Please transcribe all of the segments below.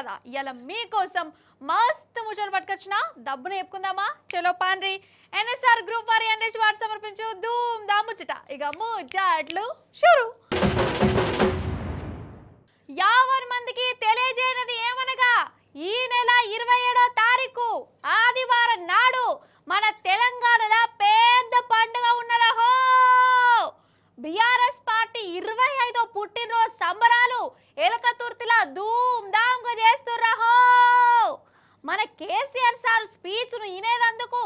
కదా ఇలా మీకోసం మస్తు ముచ్చట పట్టుకొచ్చిన దబ్బును చెప్పుకుందామా చలో పాండ్రి ఎన్ఎస్ఆర్ గ్రూప్ వారి ఎన్హెచ్ వారు సమర్పించు ధూమ్ దా ముచ్చట ఇక ముచ్చట్లు షురు యావన్ మందికి తెలియజేయనది ఏమనగా ఈ నెల 27వ తారీఖు ఆదివారం నాడు మన తెలంగాణలో పెద్ద పండుగ ఉన్నరహో బీఆర్ఎస్ పార్టీ 25వ పుట్టినరోజు సంబరాలు ఎలకతుర్తిలో ధూమ్ ధామ్గా చేస్తుర్రహో మన కేసీఆర్ సార్ స్పీచ్ ను వినేందుకు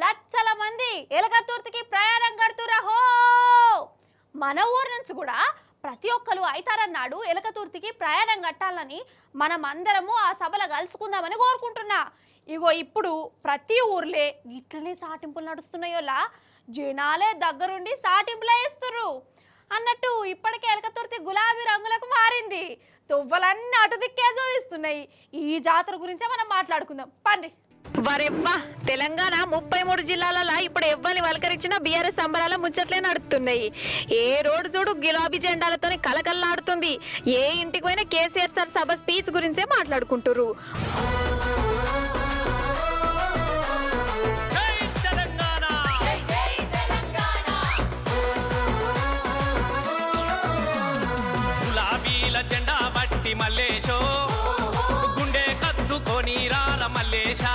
లక్షల మంది ఎలకతుర్తికి ప్రయాణం కడుతుర్రహో మన ఊరు నుంచి కూడా ప్రతి ఒక్కరు అయితారన్నాడు ఎలకతుర్తికి ప్రయాణం కట్టాలని మనం అందరము ఆ సభలో కలుసుకుందామని కోరుకుంటున్నా ఇగో ఇప్పుడు ప్రతి ఊర్లే ఇట్లనే సాటింపులు నడుస్తున్నాయోలా జనాలే దగ్గరుండి సాటింపులు వేస్తుర్రు అన్నట్టు ఇప్పటికే ఎలకతుర్తి గులాబీ రంగులకు మారింది తువ్వలన్నీ అటు దిక్కే చూపిస్తున్నాయి ఈ జాతర గురించే మనం మాట్లాడుకుందాం పండి వరెవ్వా తెలంగాణ 33 జిల్లాలలో ఇప్పుడు ఎవ్వని వలకరించిన బీఆర్ఎస్ సంబరాల ముచ్చట్లే నడుస్తున్నాయి ఏ రోడ్డు చూడు గులాబీ జెండాలతోని కలకల్లాడుతుంది ఏ ఇంటికి పోయినా కేసీఆర్ సార్ సభ స్పీచ్ గురించే మాట్లాడుకుంటుర్రు జెండా బట్టి మల్లేశో గుండె కత్తుకొని రార మల్లేశా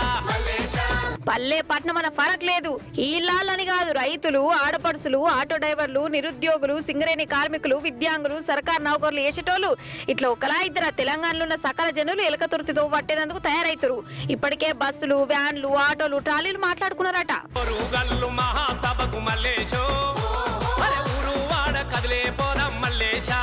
పల్లె పట్నం మన ఫరక్ లేదు ఇళ్ళని కాదు రైతులు ఆడపడుసులు ఆటో డ్రైవర్లు నిరుద్యోగులు సింగరేణి కార్మికులు విద్యాంగులు సర్కార్ నౌకర్లు వేసేటోళ్ళు ఇట్లా ఒకలా ఇద్దరు తెలంగాణలో ఉన్న సకల జనులు ఎలకతుర్తితో పట్టేందుకు తయారైతురు ఇప్పటికే బస్సులు వ్యాన్లు ఆటోలు ట్రాలీలు మాట్లాడుకున్నారట మహాసభకు మల్లేశో ఊరు వాడ కదిలే పోదాం మల్లేశా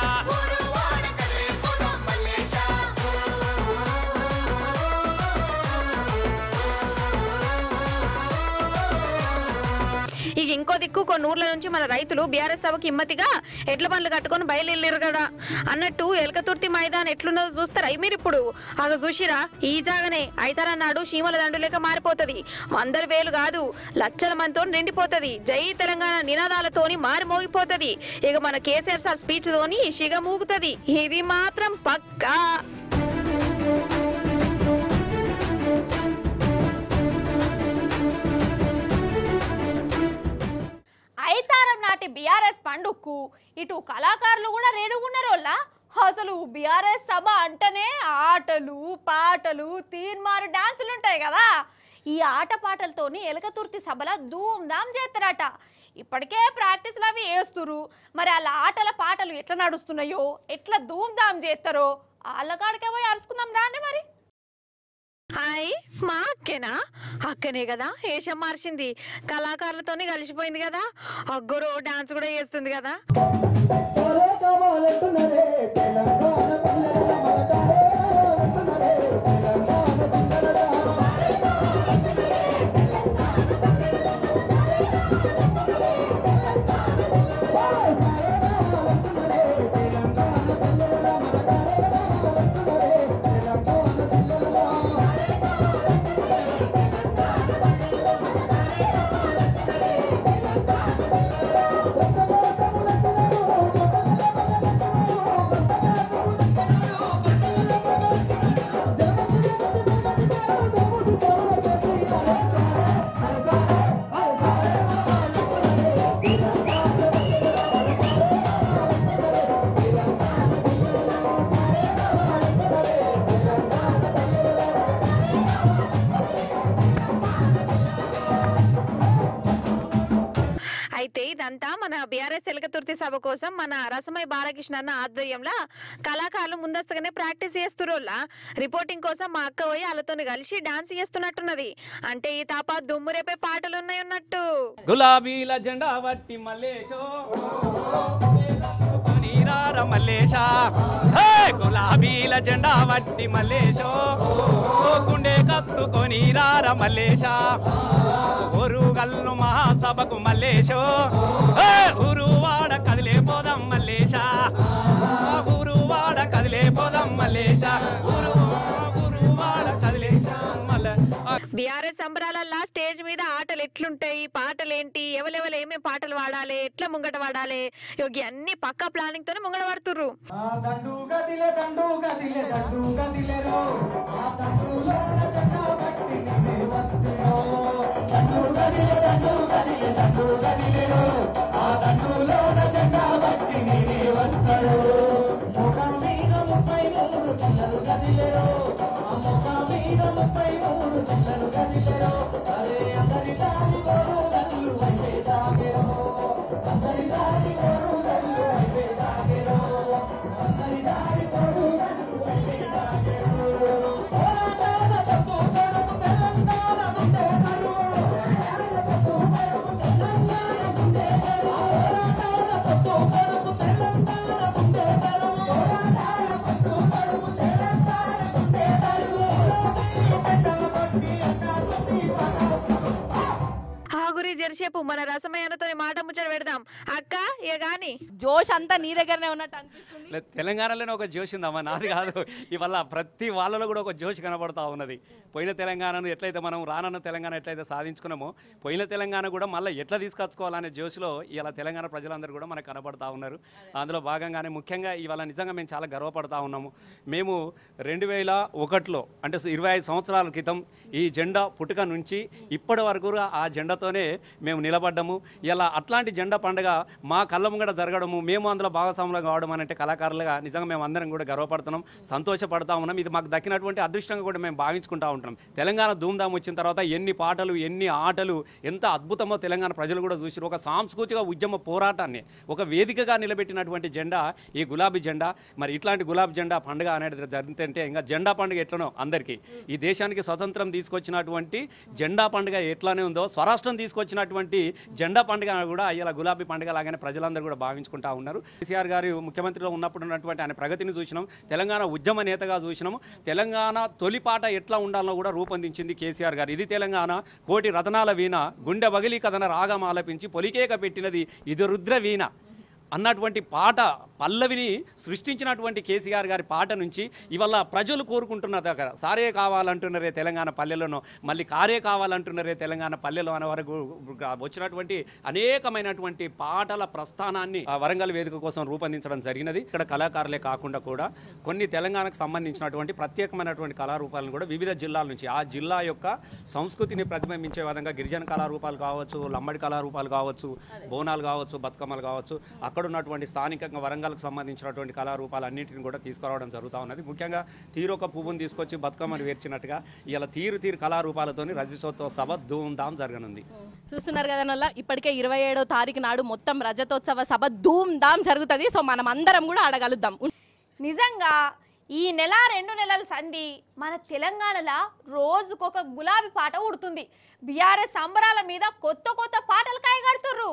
ఇక ఇంకో దిక్కు కొన్ని ఊర్ల నుంచి మన రైతులు బీఆర్ఎస్ సభకి హిమ్మతిగా ఎడ్ల బండ్లు కట్టుకొని బయలుదేరారు కదా అన్నట్టు ఎలకతుర్తి మైదాన్ ఎట్లున్నదో చూస్తారా మీరు ఇప్పుడు అగ చూసిరా ఈ జాగనే అయితారన్నాడు చీమల దండు లేక మారిపోతుంది 100 వేలు కాదు లక్షల మందితో నిండిపోతుంది జై తెలంగాణ నినాదాలతోని మారి మోగిపోతుంది ఇక మన కేసీఆర్ సార్ స్పీచ్ తోని షిగ మూగుతుంది ఇది మాత్రం పక్కా ఐతారం నాటి బీఆర్ఎస్ పండుగకు ఇటు కళాకారులు కూడా రెడీగున్నారోళ్ళ అసలు బీఆర్ఎస్ సభ అంటేనే ఆటలు పాటలు తీన్మారు డాన్సులు ఉంటాయి కదా ఈ ఆట పాటలతోని ఎలకతుర్తి సభలో ధూమ్ ధామ్ చేస్తారట ఇప్పటికే ప్రాక్టీస్లు అవి వేస్తురు మరి వాళ్ళ ఆటల పాటలు ఎట్లా నడుస్తున్నాయో ఎట్లా ధూమ్ ధామ్ చేస్తారో వాళ్ళ కాడికే పోయి అరుచుకుందాం రాండి మరి హాయ్ మా అక్కేనా అక్కనే కదా వేషం మార్చింది కళాకారులతోనే కలిసిపోయింది కదా అగ్గోరో డాన్స్ కూడా చేస్తుంది కదా అయితే ఇదంతా మన బీఆర్ఎస్ ఎలకతుర్తి సభ కోసం మన రసమై బాలకృష్ణ అన్న ఆధ్వర్యంలో కళాకారులు ముందస్తుగానే ప్రాక్టీస్ చేస్తురోళ్ళ రిపోర్టింగ్ కోసం మా అక్క పోయి వాళ్ళతో కలిసి డాన్స్ చేస్తున్నట్టున్నది అంటే ఈ తాప దుమ్ము రేపే పాటలు ఉన్నాయి ఉన్నట్టు గులాబీల జెండా బట్టి మల్లేశో మల్లేశా గులాబీల జెండా బట్టి మల్లేశో గుండె కత్తుకొని రార మల్లేశా ఒరుగల్లు మహాసభకు మల్లేశో ఊరు వాడ కదిలే పోదాం మల్లేశా ఊరు వాడ కదిలే పోదాం మల్లేశా ఊరు వాడ కదిలేశా మల్ల బీఆర్ఎస్ బీఆర్ఎస్ సంబరాలల్లా స్టేజ్ మీద ఆటలు ఎట్లుంటాయి, పాటలు ఏంటి, ఎవరెవరు ఏమేమి పాటలు పాడాలి, ఎట్లా ముంగట పాడాలి, యోగి అన్ని పక్కా ప్లానింగ్ తోనే ముంగట పడుతుర్రు. జరసేపు మన రసమయ్యతో మాట ముచ్చట పెడదాం అక్క. ఇక గాని జోష్ అంతా నీ దగ్గరనే ఉన్నట్టు అనిపిస్తుంది. తెలంగాణలోనే ఒక జోష్ ఉందమ్మా, నాది కాదు. ఇవాళ ప్రతి వాళ్ళలో కూడా ఒక జోష్ కనబడతా ఉన్నది. పోయిన తెలంగాణను ఎట్లయితే మనం రానున్న తెలంగాణ ఎట్లయితే సాధించుకున్నామో, పోయిన తెలంగాణ కూడా మళ్ళీ ఎట్లా తీసుకొచ్చుకోవాలనే జోష్లో ఇలా తెలంగాణ ప్రజలందరూ కూడా మనకు కనబడతా ఉన్నారు. అందులో భాగంగానే ముఖ్యంగా ఇవాళ నిజంగా మేము చాలా గర్వపడతా ఉన్నాము. మేము 2001లో అంటే 25 సంవత్సరాల క్రితం ఈ జెండా పుట్టుక నుంచి ఇప్పటి వరకు ఆ జెండాతోనే మేము నిలబడ్డాము. ఇలా అట్లాంటి జెండా పండుగ మా కళ్ళ ముంగట జరగడము, మేము అందులో భాగస్వాములు కావడం అంటే కళాకారులుగా నిజంగా మేము అందరం కూడా గర్వపడుతున్నాం, సంతోషపడతా ఉన్నాం. ఇది మాకు దక్కినటువంటి అదృష్టంగా కూడా మేము భావించుకుంటా ఉంటాం. తెలంగాణ ధూమ్ధామ్ వచ్చిన తర్వాత ఎన్ని పాటలు, ఎన్ని ఆటలు, ఎంత అద్భుతమో తెలంగాణ ప్రజలు కూడా చూసారు. ఒక సాంస్కృతిక ఉద్యమ పోరాటాన్ని ఒక వేదికగా నిలబెట్టినటువంటి జెండా ఈ గులాబీ జెండా. మరి ఇట్లాంటి గులాబీ జెండా పండుగ అనేది జరుగుతుంటే ఇంకా జెండా పండుగ ఎట్లనో అందరికీ ఈ దేశానికి స్వతంత్రం తీసుకొచ్చినటువంటి జెండా పండుగ ఎట్లానే ఉందో, స్వరాష్ట్రం తీసుకొచ్చినటువంటి జెండా పండుగ కూడా ఇలా గులాబీ పండుగ లాగానే ప్రజలందరూ కూడా భావించుకుంటా ఉన్నారు. కేసీఆర్ గారు ముఖ్యమంత్రిలో ఉన్నప్పుడు ఉన్నటువంటి ఆయన ప్రగతిని చూసినాం, తెలంగాణ ఉద్యమ నేతగా చూసినాము. తెలంగాణ తొలిపాట ఎట్లా ఉండాలో కూడా రూపొందించింది కేసీఆర్ గారు. ఇది తెలంగాణ కోటి రతనాల వీణ, గుండె బగిలి కథన రాగం ఆలపించి పొలికేక పెట్టినది ఇది రుద్ర వీణ అన్నటువంటి పాట పల్లవిని సృష్టించినటువంటి కేసీఆర్ గారి పాట నుంచి ఇవాళ ప్రజలు కోరుకుంటున్న దగ్గర సారే కావాలంటున్నారే తెలంగాణ పల్లెలోనో, మళ్ళీ కారే కావాలంటున్నారే తెలంగాణ పల్లెలో అనే వరకు వచ్చినటువంటి అనేకమైనటువంటి పాటల ప్రస్థానాన్ని వరంగల్ వేదిక కోసం రూపొందించడం జరిగినది. ఇక్కడ కళాకారులే కాకుండా కూడా కొన్ని తెలంగాణకు సంబంధించినటువంటి ప్రత్యేకమైనటువంటి కళారూపాలను కూడా వివిధ జిల్లాల నుంచి ఆ జిల్లా యొక్క సంస్కృతిని ప్రతిబింబించే విధంగా గిరిజన కళారూపాలు కావచ్చు, లంబడి కళారూపాలు కావచ్చు, బోనాలు కావచ్చు, బతుకమ్మలు కావచ్చు, అక్కడ ఉన్నటువంటి స్థానికంగా వరంగల్కి సంబంధించినటువంటి కళారూపాలన్నింటిని కూడా తీసుకురావడం జరుగుతూ ఉన్నది. ముఖ్యంగా తీరొక పువ్వును తీసుకొచ్చి బతుకమ్మను వేర్చినట్టుగా ఇలా తీరు కళారూపాలతోని రజతోత్సవ సభ ధూమ్ధామ్ జరగనుంది. చూస్తున్నారు కదా, ఇప్పటికే 27వ తారీఖు నాడు మొత్తం రజతోత్సవ సభ ధూమ్ధామ్ జరుగుతుంది. సో మనం అందరం కూడా ఆడగలుగుతాం. నిజంగా ఈ నెల 2 నెలల సంధి మన తెలంగాణలో రోజుకొక గులాబీ పాట ఉడుతుంది. బీఆర్ఎస్ సంబరాల మీద కొత్త కొత్త పాటలు కాయగడుతుర్రు.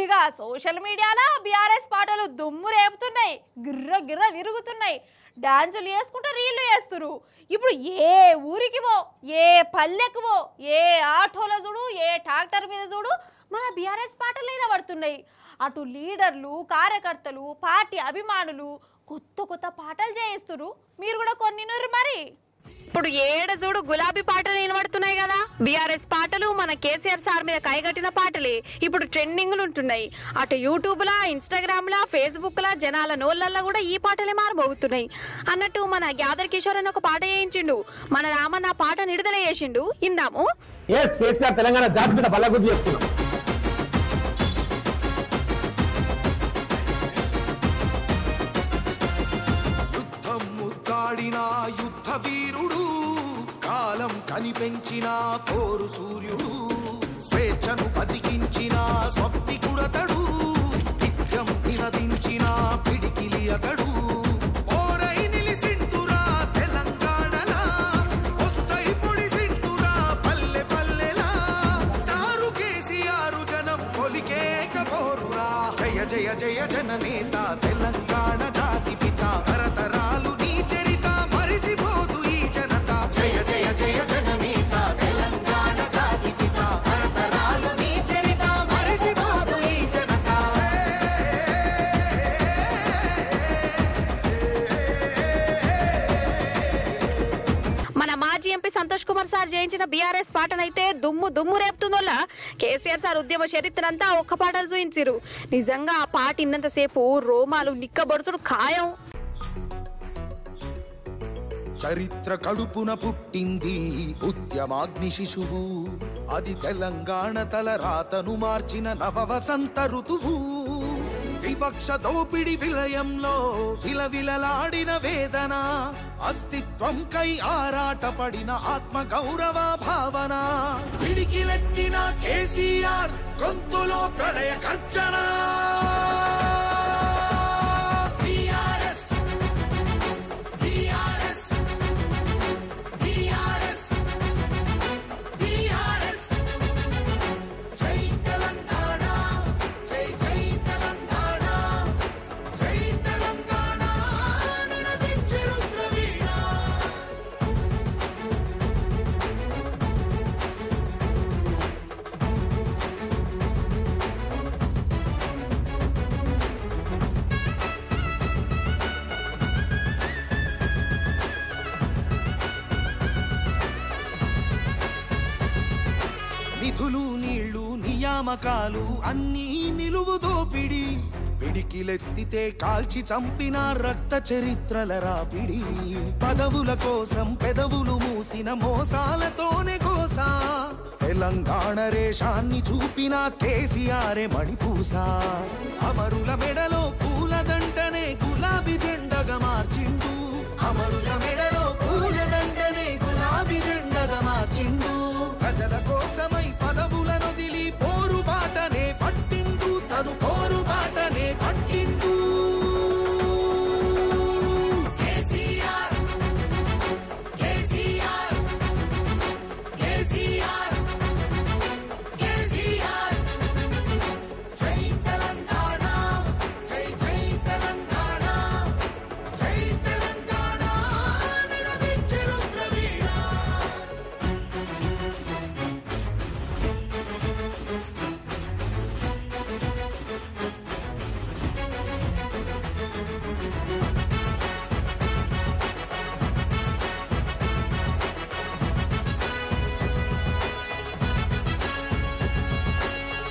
ఇక సోషల్ మీడియాలో బీఆర్ఎస్ పాటలు దుమ్ము రేపుతున్నాయి, గిర్ర గిర్ర తిరుగుతున్నాయి, డాన్సులు చేసుకుంటూ రీళ్లు చేస్తురు. ఇప్పుడు ఏ ఊరికి పో, ఏ పల్లెకు పో, ఏ ఆటోలో చూడు, ఏ ట్రాక్టర్ మీద చూడు మన బీఆర్ఎస్ పాటలు వినబడుతున్నాయి. అటు లీడర్లు, కార్యకర్తలు, పార్టీ అభిమానులు కొత్త కొత్త పాటలు చేయిస్తురు. మీరు కూడా కొన్ని మరి ఇప్పుడు ఏడ చూడు గులాబీ పాటలు వినబడుతున్నాయి కదా. బీఆర్ఎస్ పాటలు మన కేసీఆర్ సార్ మీద కైగట్టిన పాటలే ఇప్పుడు ట్రెండింగ్లు ఉంటున్నాయి. అటు యూట్యూబ్లా, ఇన్స్టాగ్రామ్లా, ఫేస్బుక్లా జనాల నోళ్ళల్లో కూడా ఈ పాటలే మారబోగుతున్నాయి. అన్నట్టు మన గ్యాదర్ కిషోర్ అని ఒక పాట చేయించిండు, మన రామన్న పాట విడుదల చేసిండు. ఇందాము. కేసీఆర్ తెలంగాణ జాతి మీద బల్లగుద్ది చెప్తున్నాం. యుద్ధ వీరుడు, కాలం కనిపెంచిన పోరు సూర్యుడు, స్వేచ్ఛను బతికించిన స్వప్నికుడతడు, నిత్యం నినదించిన పిడికిలి అతడు. పోరై నిలిసింటురా తెలంగాణలా, పొత్తై పొడిసింటురా పల్లె పల్లెలా, సారు కేసీఆర్ జనం పొలికేక పోరురా. జయ జయ జయ జననేత తెలంగాణ జాతి పిత, తరతరాలు నీ చరిత మరిచిపోదు ఈ జనత. జయ జయ జయ జననేత తెలంగాణ జాతి పిత, తరతరాలు నీ చరిత మరిచిపోదు ఈ జనత. మన మాజీ MP Santosh Kumar sir sir చేయించిన బీఆర్ఎస్ పాటనైతే దుమ్ము రేపుతుందోళ్ళ కేసీఆర్ సార్ ఉద్యమ చరిత్ర అంతా ఒక్క పాటలు చూయించారు. నిజంగా ఆ పాట ఇన్నంతసేపు రోమాలు నిక్కబొడుచుడు ఖాయం. చరిత్ర కడుపున పుట్టింది ఉద్యమాగ్ని శిశువు, అది తెలంగాణ తల రాతను మార్చిన నవ వసంత ఋతువు. వివక్ష దోపిడి విలయంలో విలవిలలాడిన వేదన, అస్తిత్వం కై ఆరాటపడిన ఆత్మ గౌరవ భావన. పిడికిలెత్తిన కేసీఆర్ గొంతులో ప్రళయ గర్జన. నిధులు నీళ్లు నియామకాలు అన్నీ నిలువు దోపిడి, పిడికిలెత్తితే కాల్చి చంపిన రక్త చరిత్రల రాపిడి. పదవుల కోసం పెదవులు మూసిన మోసాలతోనే గోసా, తెలంగాణ రేషాన్ని చూపిన కేసీఆర్ మణిపూసా. అమరుల మెడలో పూలదండనే గులాబీ జెండగా మార్చిండు, అమరుల మెడలో పూలదండనే గులాబీ జెండగా మార్చిండు. ప్రజల కోసమై పదవులను దిలి పోరు బాటనే పట్టిండు, తను పోరు బాటనే పట్టిండు. కేసీఆర్ కేసీఆర్ కేసీఆర్ కేసీఆర్. జై తెలంగాణ జై జై తెలంగాణ జై తెలంగాణ నినదించే రుద్రవీణ.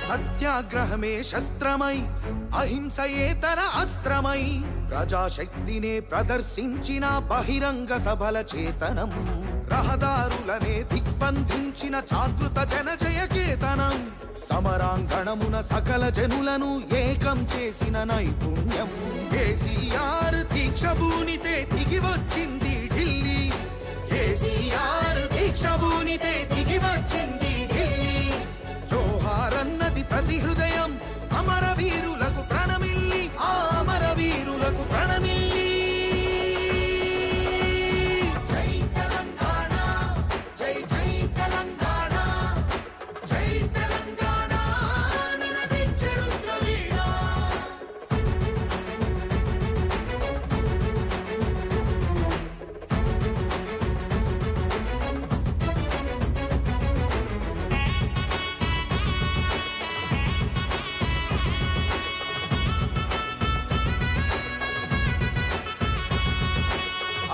సత్యాగ్రహమే శస్త్రమై అహింసయే తన అస్త్రమై, ప్రజాశక్తినే ప్రదర్శించిన బహిరంగ సభల చేతనం, రహదారులనే దిగ్బంధించిన జాగృత జనజయ కేతనం, సమరాంగణమున సకల జనులను ఏకం చేసిన నైపుణ్యం. కేసీఆర్ దీక్ష భూనితే దిగి వచ్చింది ఢిల్లీ, కేసీఆర్ దీక్ష భూనితే దిగి వచ్చింది ఢిల్లీ. జోహారన్నది ప్రతి హృదయం, అమరవీరులకు ప్రణమిల్లి, ఆ అమరవీరులకు ప్రణమిల్లి. జై తెలంగాణ జై జై తెలంగాణ జై తెలంగాణ నినదించే రుద్రవీణ.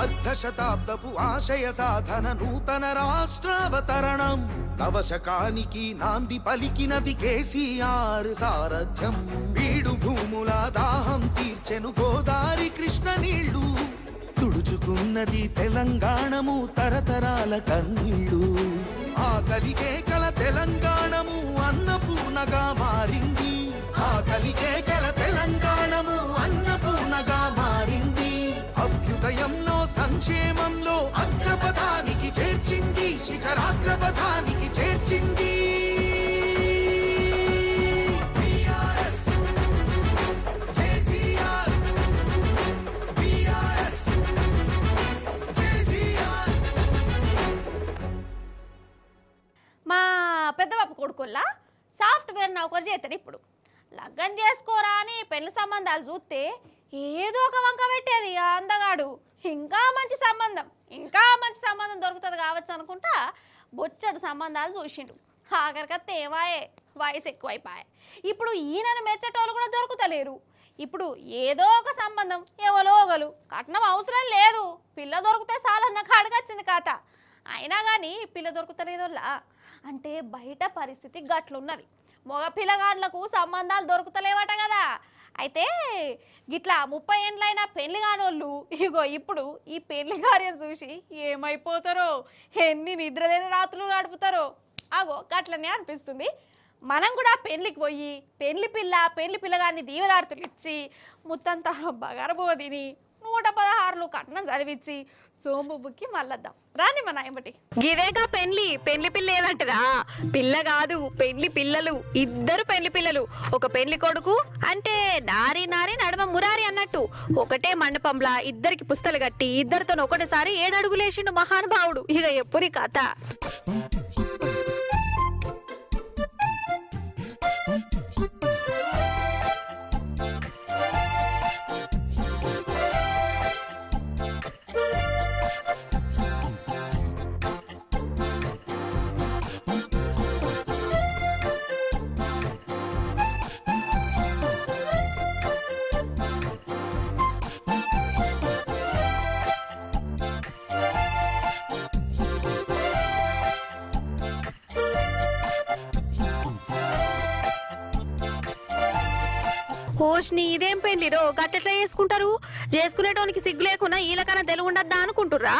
అర్ధశతాబ్దపు ఆశయ సాధన నూతన రాష్ట్రావతరణం, నవశకానికి నాంది పలికినది కేసీఆర్ సారథ్యం. బీడు భూముల దాహం తీర్చెను గోదారి కృష్ణ నీళ్లు, తుడుచుకున్నది తెలంగాణము తరతరాల కన్నీళ్లు. ఆకలికే కల తెలంగాణము అన్నపూర్ణగా మారింది, ఆకలికే కల తెలంగాణము అన్నపూర్ణగా మారింది. అభ్యుదయంలో సంక్షేమంలో అగ్రపథానికి చేర్చింది, శిఖరాగ్రపథానికి చేర్చింది. బీఆర్ఎస్ కేసీఆర్ బీఆర్ఎస్ కేసీఆర్. మా పెద్దబాబు కొడుకుల్లా సాఫ్ట్వేర్ నౌకరు చేస్తాడు. ఇప్పుడు లగ్గం చేసుకోరా అని పెళ్లి సంబంధాలు చూస్తే ఏదో ఒక వంక పెట్టేది అందగాడు. ఇంకా మంచి సంబంధం దొరుకుతుంది కావచ్చు అనుకుంటా బొచ్చడు సంబంధాలు చూసిండు. ఆఖరికత్తే ఏమాయే వయసు ఎక్కువైపోయాయి. ఇప్పుడు ఈయనను మెచ్చేటోళ్ళు కూడా దొరుకుతలేరు. ఇప్పుడు ఏదో ఒక సంబంధం ఎవరో ఒకరు, కట్నం అవసరం లేదు, పిల్ల దొరికితే చాలన్న కాడికి వచ్చింది కథ. అయినా కానీ పిల్ల దొరుకుతలేదోళ్ళా అంటే బయట పరిస్థితి గట్లున్నది. మగ పిల్లగాళ్ళకు సంబంధాలు దొరుకుతలేవట కదా. అయితే గిట్లా 30 ఏండ్లైన పెళ్లి కానోళ్ళు ఇగో ఇప్పుడు ఈ పెళ్లి కార్యం చూసి ఏమైపోతారో, ఎన్ని నిద్రలేని రాత్రులు గడుపుతారో అగో గట్లనే అనిపిస్తుంది. మనం కూడా పెళ్లికి పోయి పెళ్లి పిల్లగాన్ని దీవెలాడుతులు ఇచ్చి ముత్తంతా బగారబో తిని 116 కట్నం చదివించి సోము బుక్కి మళ్ళద్దాం రాని మన ఎంబటి. గిదేగా పెళ్లి పిల్ల ఏదంటదా? పిల్ల కాదు, పెళ్లి పిల్లలు, ఇద్దరు పెళ్లి పిల్లలు. ఒక పెళ్లి కొడుకు అంటే నారి నడమ మురారి అన్నట్టు ఒకటే మండపంలా ఇద్దరికి పుస్తలు కట్టి ఇద్దరితో ఒకటేసారి 7 అడుగులేసిండు మహానుభావుడు. ఇక ఎప్పురి కథ. ఓష్ని ఇదేం పెళ్లిరో గట్టెట్లా చేసుకుంటారు? చేసుకునేటోనికి సిగ్గు లేకున్నా వీళ్ళకన్నా తెలుగు ఉండద్దా అనుకుంటుర్రా?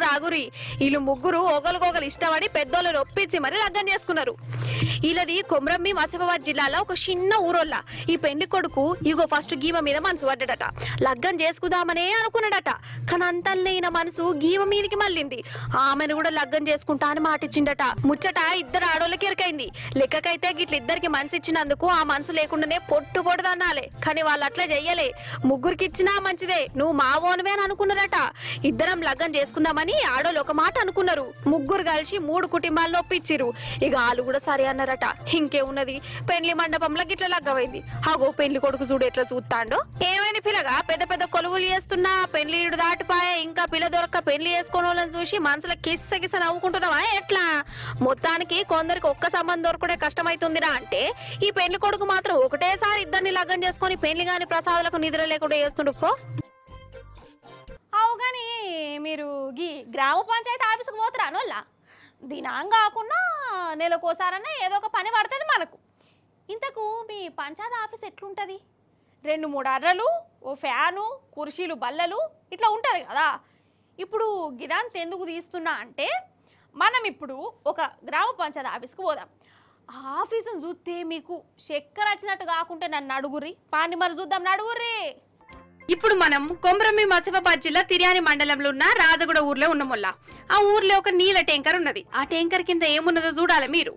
రాగురి వీళ్ళు ముగ్గురు ఒకరికొకరు ఇష్టపడి పెద్దోళ్ళని ఒప్పించి మరి లగ్గం చేసుకున్నారు. వీళ్ళది కొమ్రమ్మి ఆసిఫాబాద్ జిల్లాలో ఒక చిన్న ఊరోళ్ళ. ఈ పెళ్లి కొడుకు ఇగో ఫస్ట్ గీమ మీద మనసు పడ్డాడట, లగ్గం చేసుకుందామనే అనుకున్నాడట. కానీ అంతల్నే ఈయన మనసు గీమ మీదకి మళ్ళింది. ఆమెను కూడా లగ్గం చేసుకుంటా అని మాటిచ్చిండట. ముచ్చట ఇద్దరు ఆడోళ్ళకి ఎరకైంది. లెక్కకైతే గిట్ల ఇద్దరికి మనసు ఇచ్చినందుకు ఆ మనసు లేకుండానే పొట్టు పొడదన్నాలే. కానీ వాళ్ళు అట్లా చెయ్యలే. ముగ్గురికి ఇచ్చినా మంచిదే, నువ్వు మా ఓనవే అని అనుకున్నారట. ఇద్దరం లగ్గం చేసుకుందామని ఆడోళ్ళు ఒక మాట అనుకున్నారు. ముగ్గురు కలిసి 3 కుటుంబాలను ఒప్పించిరు. ఇక వాళ్ళు కూడా సరే అన్నారట. ఇంకేమున్నది, పెళ్లి మండపంలో గిట్ల లగ్గమైంది. అగో పెళ్లి కొడుకు చూడు ఎట్లా చూస్తాండో. ఏమైంది పిల్లగా, పెద్ద పెద్ద కొలువులు చేస్తున్నా పెళ్లిడు దాటిపాయ, ఇంకా పిల్ల దొరక్క పెళ్లి చేసుకునే వాళ్ళని చూసి మనసులో కిస్స నవ్వుకుంటున్నావా ఎట్లా? మొత్తానికి కొందరికి ఒక్క సంబంధం దొరకడే కష్టమైతుందిరా అంటే, ఈ పెళ్లి కొడుకు మాత్రం ఒకటేసారి ఇద్దరిని లగ్గం చేసుకుని పెళ్లి గాని ప్రసాదాలకు నిద్ర లేకుండా చేస్తుండు. అవు కానీ మీరు గీ గ్రామ పంచాయతీ ఆఫీసుకు పోతారా నోళ్ళ? దినాం కాకుండా నెలకోసారనే ఏదో ఒక పని పడుతుంది మనకు. ఇంతకు మీ పంచాయతీ ఆఫీస్ ఎట్లుంటుంది? 2-3 అర్రలు, ఓ ఫ్యాను, కుర్చీలు, బల్లలు ఇట్లా ఉంటుంది కదా. ఇప్పుడు గిదాంత ఎందుకు తీస్తున్నా అంటే, మనం ఇప్పుడు ఒక గ్రామ పంచాయతీ ఆఫీస్కి పోదాం. ఆఫీసును చూస్తే మీకు చక్కెర వచ్చినట్టు కాకుంటే నన్ను అడుగుర్రి, పాండి మరి చూద్దాం, నడుగుర్రి. ఇప్పుడు మనం కొమ్రమ్మి ఆసిఫాబాద్ జిల్లా తిర్యాని మండలంలో ఉన్న రాజగూడ ఊర్లో ఉన్నమొల్ల. ఆ ఊర్లో ఒక నీళ్ళ ట్యాంకర్ ఉన్నది. ఆ ట్యాంకర్ కింద ఏమున్నదో చూడాలి మీరు.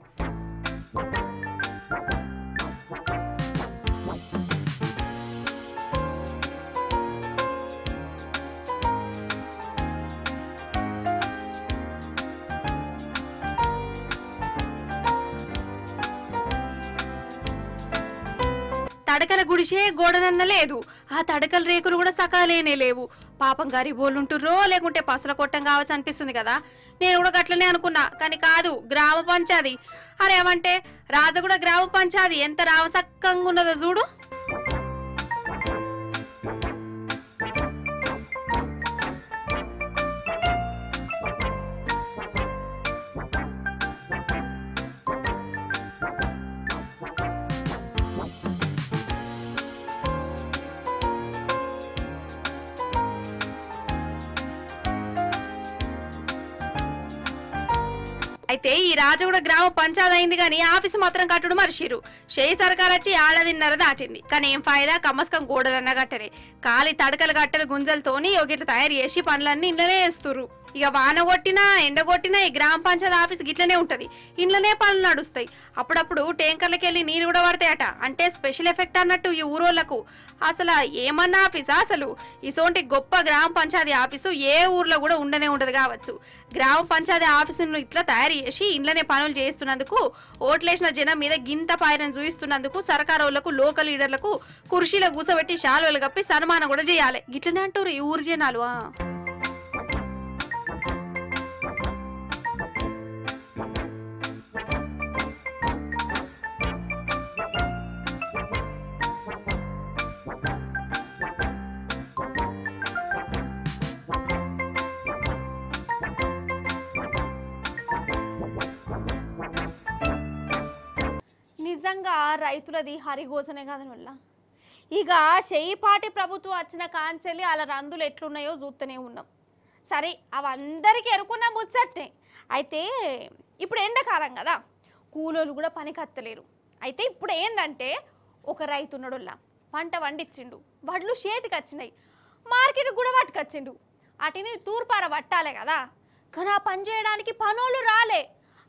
తడకల గుడిసే గోడనన్న లేదు. ఆ తడకల రేకులు కూడా సకాలేనే లేవు. పాపం గరీబోళ్ళుంటుర్రో లేకుంటే పసల కొట్టం కావచ్చు అనిపిస్తుంది కదా. నేను కూడా గట్లనే అనుకున్నా, కానీ కాదు, గ్రామ పంచాయతీ. అరేమంటే రాజగూడ గ్రామ పంచాయతీ ఎంత రామసక్కంగా ఉన్నదో చూడు. అయితే ఈ రాజగూడ గ్రామ పంచాయతీ అయింది కానీ ఆఫీసు మాత్రం కట్టుడు మర్చిరు. షేయి సర్కార్ వచ్చి 1.5 దాటింది. కానీ ఏం ఫాయిదా, కమ్మస్కం గోడలన్నా కట్టరే. ఖాళీ తడకలు గట్టలు గుంజలతోని గిట్ల తయారు చేసి పనులన్నీ ఇంట్లోనే వేస్తురు. ఇక వాన కొట్టినా ఎండ కొట్టినా ఈ గ్రామ పంచాయతీ ఆఫీస్ గిట్లనే ఉంటది. ఇంట్లోనే పనులు నడుస్తాయి. అప్పుడప్పుడు ట్యాంకర్లకి వెళ్ళి నీళ్ళు కూడా పడతాయట. అంటే స్పెషల్ ఎఫెక్ట్ అన్నట్టు ఈ ఊరోళ్లకు. అసలు ఏమన్నా ఆఫీసా అసలు? ఇసోంటి గొప్ప గ్రామ పంచాయతీ ఆఫీసు ఏ ఊర్లో కూడా ఉండనే ఉండదు కావచ్చు. గ్రామ పంచాయతీ ఆఫీసును ఇట్లా తయారు చేసి ఇంట్లోనే పనులు చేస్తున్నందుకు, ఓట్లేసిన జనం మీద గింత పాయనం చూపిస్తున్నందుకు సర్కారోళ్లకు, లోకల్ లీడర్లకు కుర్చీలో కూసబెట్టి శాలువలు కప్పి సన్మానం కూడా చేయాలి. గిట్లనే అంటారు ఈ ఊరు జనాలు. నిజంగా రైతులది హరిగోసనే కాదని వల్ల ఇక చెయ్యిపాటి ప్రభుత్వం వచ్చిన కాంచెల్లి అలా రందులు ఎట్లున్నాయో చూస్తూనే ఉన్నాం. సరే అవందరికీ ఎరుకున్న ముచ్చట్నే. అయితే ఇప్పుడు ఎండాకాలం కదా, కూలోళ్ళు కూడా పనికి వత్తలేరు. అయితే ఇప్పుడు ఏందంటే ఒక రైతు ఉన్నాడుల్లా పంట వండిచ్చిండు, వడ్లు చేతికి వచ్చినాయి, మార్కెట్కి కూడా పట్టుకొచ్చిండు. వాటిని తూర్పార పట్టాలే కదా, కానీ ఆ పని చేయడానికి పనోళ్ళు రాలే.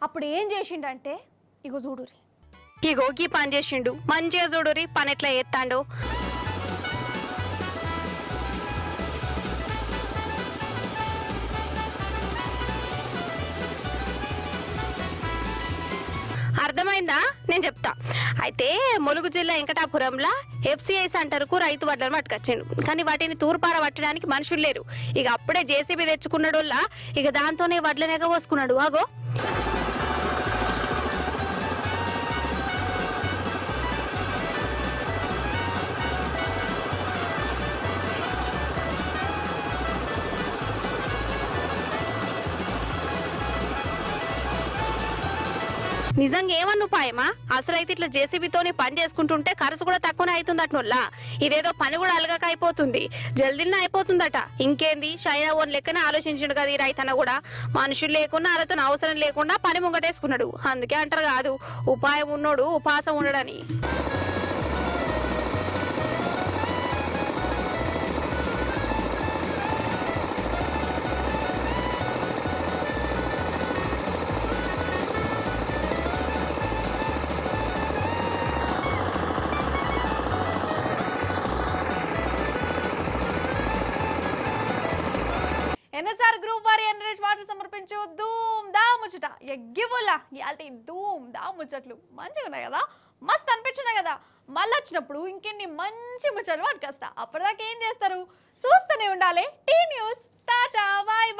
అప్పుడు ఏం చేసిండంటే ఇగో చూడురి, ఇగోకి పని చేసిండు, మంచిగా చూడురి పని ఎట్లా ఎత్తాండు. అర్థమైందా? నేను చెప్తా. అయితే ములుగు జిల్లా వెంకటాపురంలో FCI సెంటర్కు రైతు వడ్లను పట్టుకొచ్చిండు, కానీ వాటిని తూర్పార పట్టడానికి మనుషులు లేరు. ఇక అప్పుడే JCB తెచ్చుకున్నాడు, ఇక దాంతోనే వడ్లను ఎగబోసుకున్నాడు. ఆగో నిజంగా ఏమన్నా ఉపాయమా? అసలైతే ఇట్లా JCBతోనే పని చేసుకుంటుంటే ఖర్చు కూడా తక్కువనే అవుతుంది అట్నోళ్ళ. ఇదేదో పని కూడా అలగక అయిపోతుంది, జల్దీనే అయిపోతుందట. ఇంకేంది చైనా ఓన్ లెక్కనే ఆలోచించిండు కదా ఈ రైతన్న కూడా. మనుషులు లేకుండా వాళ్ళతో అవసరం లేకుండా పని ముంగటేసుకున్నాడు. అందుకే అంటారు కాదు, ఉపాయం ఉన్నోడు ఉపాసం ఉండడని. ఎన్ఎస్ఆర్ గ్రూప్ వారి ఎన్రిచ్ వాటర్ సమర్పించు ధూమ్ దా ముచ్చట ఎగ్గిబుల్లా. ఇలాంటి ధూమ్ దా ముచ్చట్లు మంచిగా ఉన్నాయి కదా, మస్తు అనిపించినాయి కదా. మళ్ళీ వచ్చినప్పుడు ఇంకెన్ని మంచి ముచ్చట్లు పట్టుకొస్తా. అప్పటిదాకా ఏం చేస్తారు? చూస్తూనే ఉండాలి T News. Tata, bye bye.